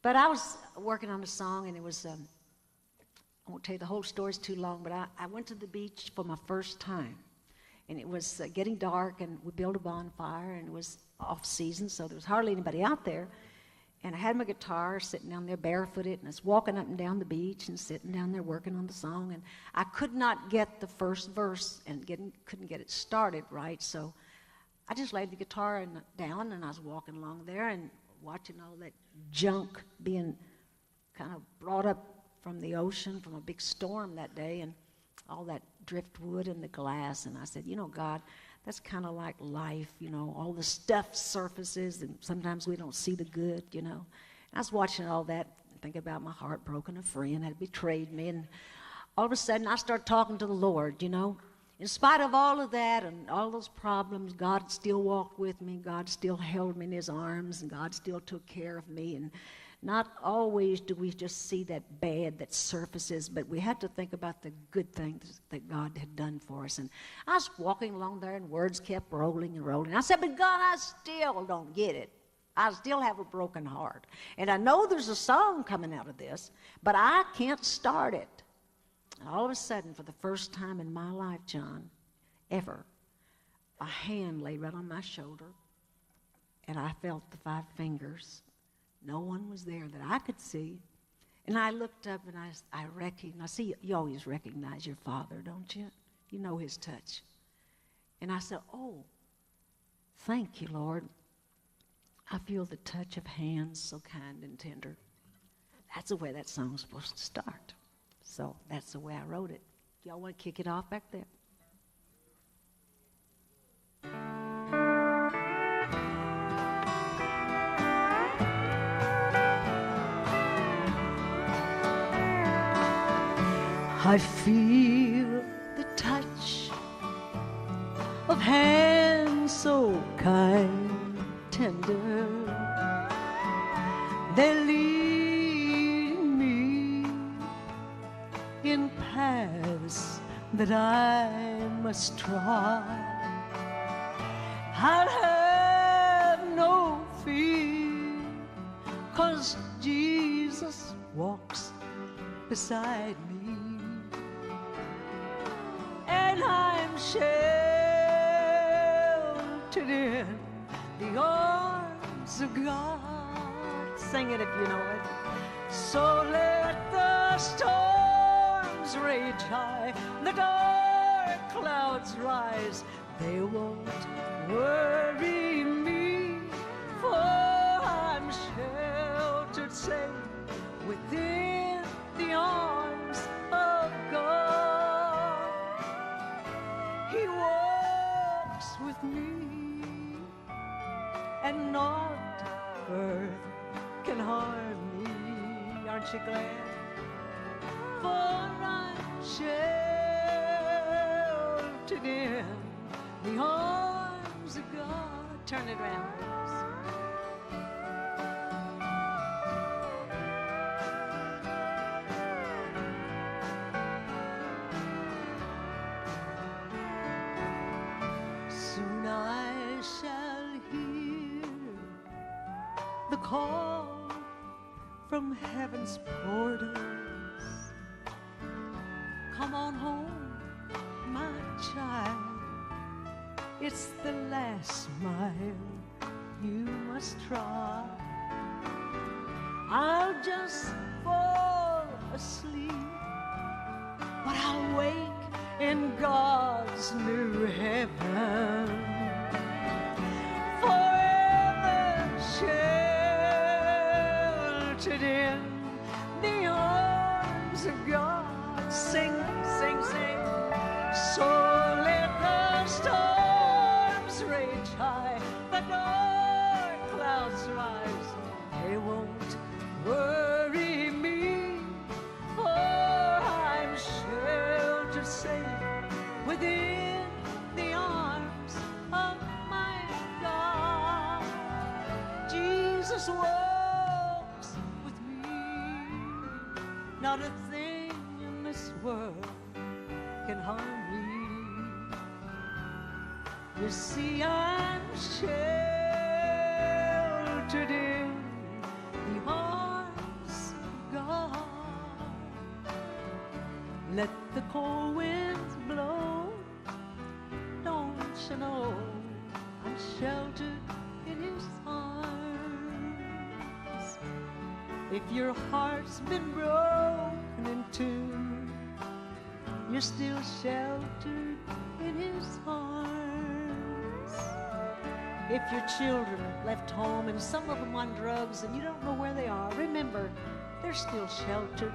But I was working on a song, and it was, I won't tell you the whole story, it's too long, but I went to the beach for my first time. And it was getting dark, and we built a bonfire, and it was off-season, so there was hardly anybody out there. And I had my guitar sitting down there barefooted, and I was walking up and down the beach and sitting down there working on the song. And I could not get the first verse and couldn't get it started right, so I just laid the guitar down, and I was walking along there and watching all that junk being kind of brought up from the ocean from a big storm that day, and all that driftwood and the glass. And I said, you know, God, that's kind of like life, you know, all the stuff surfaces, and sometimes we don't see the good, you know. And I was watching all that and thinking about my heartbroken, a friend had betrayed me, and all of a sudden I started talking to the Lord, you know. In spite of all of that and all those problems, God still walked with me. God still held me in his arms, and God still took care of me. And not always do we just see that bad that surfaces, but we had to think about the good things that God had done for us. And I was walking along there, and words kept rolling and rolling. I said, but God, I still don't get it. I still have a broken heart. And I know there's a song coming out of this, but I can't start it. And all of a sudden, for the first time in my life, John, ever, a hand lay right on my shoulder, and I felt the 5 fingers. No one was there that I could see. And I looked up, and I recognized. See, you always recognize your Father, don't you? You know his touch. And I said, oh, thank you, Lord. I feel the touch of hands so kind and tender. That's the way that song's supposed to start. So that's the way I wrote it. Y'all want to kick it off back there? I feel the touch of hands so kind, tender. They lead me in paths that I must trod. I'll have no fear, 'cause Jesus walks beside me. And I'm sheltered in the arms of God. Sing it if you know it. So let the storms rage high, the dark clouds rise, they won't worry me, for I'm sheltered safe within the arms of God. He walks with me, and not earth can harm me. Aren't you glad? For I'm sheltered in the arms of God. Turn it around, please. Soon I shall hear the call from heaven's portals. Come on home, my child. It's the last mile you must try. I'll just fall asleep, but I'll wake in God's new heaven, forever sheltered in the arms of God. Sing, sing, sing. So let the storms rage high, the dark clouds rise, they won't worry me, for I'm sheltered safe within the arms of my God. Jesus walks with me, not a thing in this world can harm me. You see, I'm sheltered in the arms let the cold winds blow. Don't you know I'm sheltered in his arms? If your heart's been broken in two, you're still sheltered in his arms. If your children left home and some of them on drugs and you don't know where they are, remember, they're still sheltered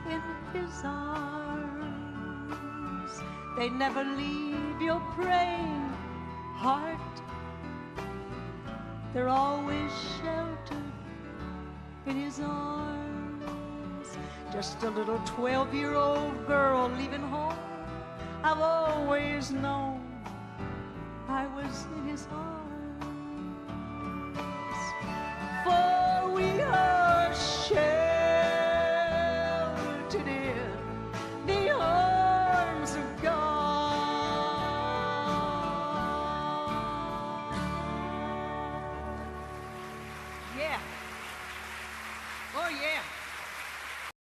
in his arms. They never leave your praying heart. They're always sheltered in his arms. Just a little 12-year-old girl leaving home. I've always known I was in his arms. For we are sheltered in the arms of God. Yeah.